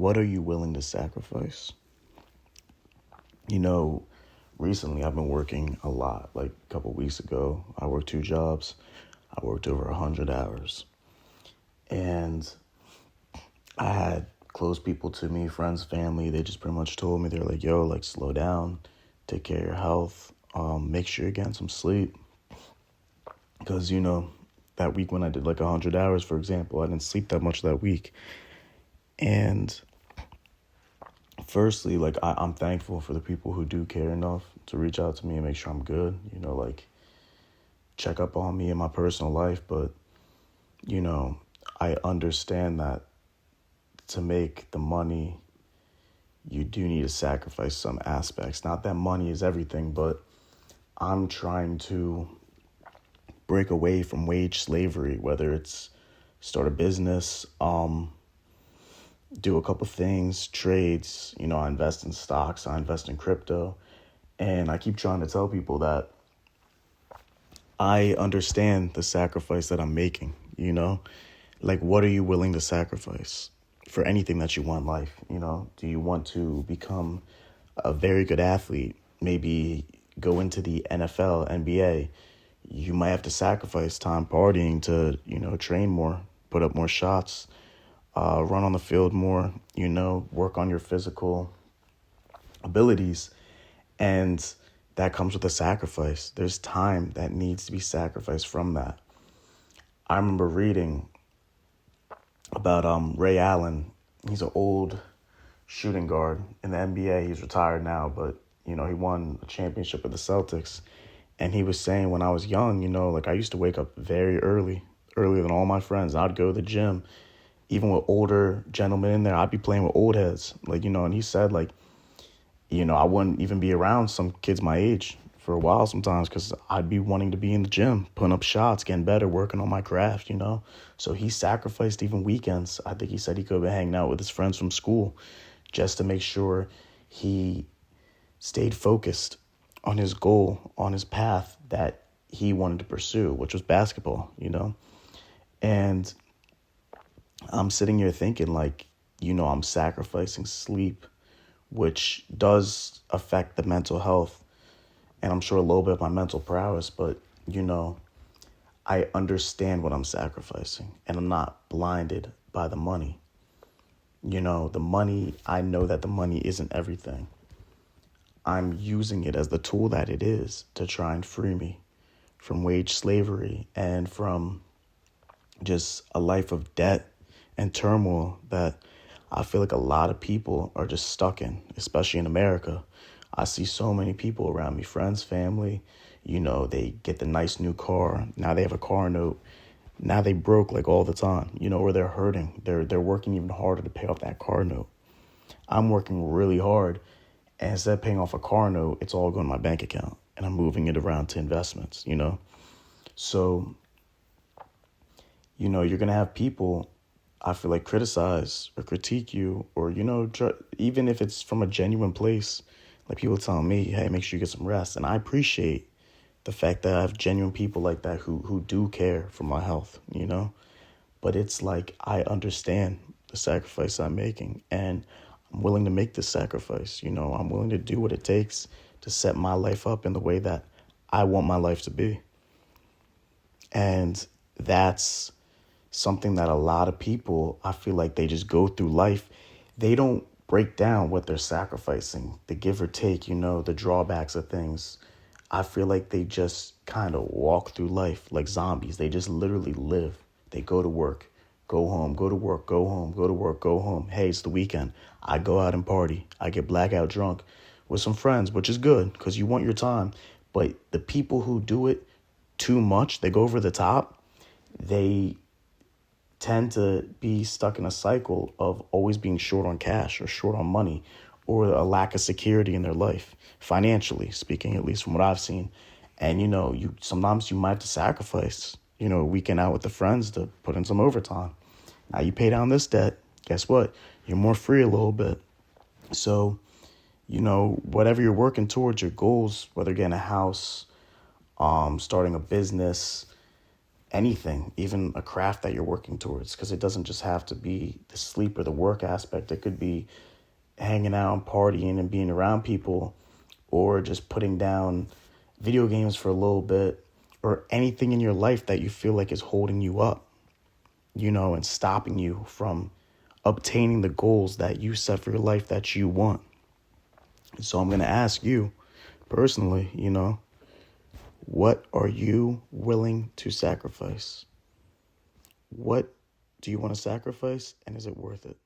what are you willing to sacrifice? You know, recently I've been working a lot. Like a couple weeks ago, I worked 2 jobs. I worked over 100 hours. And I had close people to me, friends, family. They just pretty much told me, they're like, yo, like, slow down, take care of your health, make sure you're getting some sleep. Because, that week when I did like 100 hours, for example, I didn't sleep that much that week. And firstly, like, I'm thankful for the people who do care enough to reach out to me and make sure I'm good, like check up on me in my personal life. But, I understand that to make the money, you do need to sacrifice some aspects. Not that money is everything, but I'm trying to break away from wage slavery, whether it's start a business, do a couple things, trades, I invest in stocks, I invest in crypto. And I keep trying to tell people that I understand the sacrifice that I'm making. Like, what are you willing to sacrifice for anything that you want in life? Do you want to become a very good athlete? Maybe go into the NFL, NBA. You might have to sacrifice time partying to, train more, put up more shots, run on the field more, work on your physical abilities. And that comes with a sacrifice. There's time that needs to be sacrificed from that. I remember reading about Ray Allen. He's an old shooting guard in the NBA. He's retired now, but, he won a championship with the Celtics. And he was saying, when I was young, like, I used to wake up very early, earlier than all my friends. I'd go to the gym, even with older gentlemen in there. I'd be playing with old heads, like, and he said, like, I wouldn't even be around some kids my age for a while sometimes because I'd be wanting to be in the gym, putting up shots, getting better, working on my craft. So he sacrificed even weekends. I think he said he could have been hanging out with his friends from school just to make sure he stayed focused on his goal, on his path that he wanted to pursue, which was basketball. And I'm sitting here thinking, like, I'm sacrificing sleep, which does affect the mental health, and I'm sure a little bit of my mental prowess, but, I understand what I'm sacrificing, and I'm not blinded by the money. The money, I know that the money isn't everything. I'm using it as the tool that it is to try and free me from wage slavery and from just a life of debt and turmoil that I feel like a lot of people are just stuck in, especially in America. I see so many people around me, friends, family, they get the nice new car. Now they have a car note. Now they broke like all the time, or they're hurting. They're working even harder to pay off that car note. I'm working really hard. And instead of paying off a car note, it's all going to my bank account. And I'm moving it around to investments, So, you're going to have people, I feel like, criticize or critique you, or, even if it's from a genuine place, like people telling me, hey, make sure you get some rest. And I appreciate the fact that I have genuine people like that who do care for my health, But it's like, I understand the sacrifice I'm making, and I'm willing to make this sacrifice. I'm willing to do what it takes to set my life up in the way that I want my life to be. And that's something that a lot of people, I feel like, they just go through life. They don't break down what they're sacrificing, the give or take, the drawbacks of things. I feel like they just kind of walk through life like zombies. They just literally live. They go to work, go home, go to work, go home, go to work, go home. Hey, it's the weekend. I go out and party. I get blackout drunk with some friends, which is good because you want your time. But the people who do it too much, they go over the top, they tend to be stuck in a cycle of always being short on cash or short on money or a lack of security in their life, financially speaking, at least from what I've seen. And, you sometimes you might have to sacrifice, a weekend out with the friends to put in some overtime. Now you pay down this debt. Guess what? You're more free a little bit. So, whatever you're working towards, your goals, whether getting a house, starting a business, anything, even a craft that you're working towards, because it doesn't just have to be the sleep or the work aspect. It could be hanging out and partying and being around people, or just putting down video games for a little bit, or anything in your life that you feel like is holding you up, and stopping you from obtaining the goals that you set for your life that you want. So I'm going to ask you personally, what are you willing to sacrifice? What do you want to sacrifice, and is it worth it?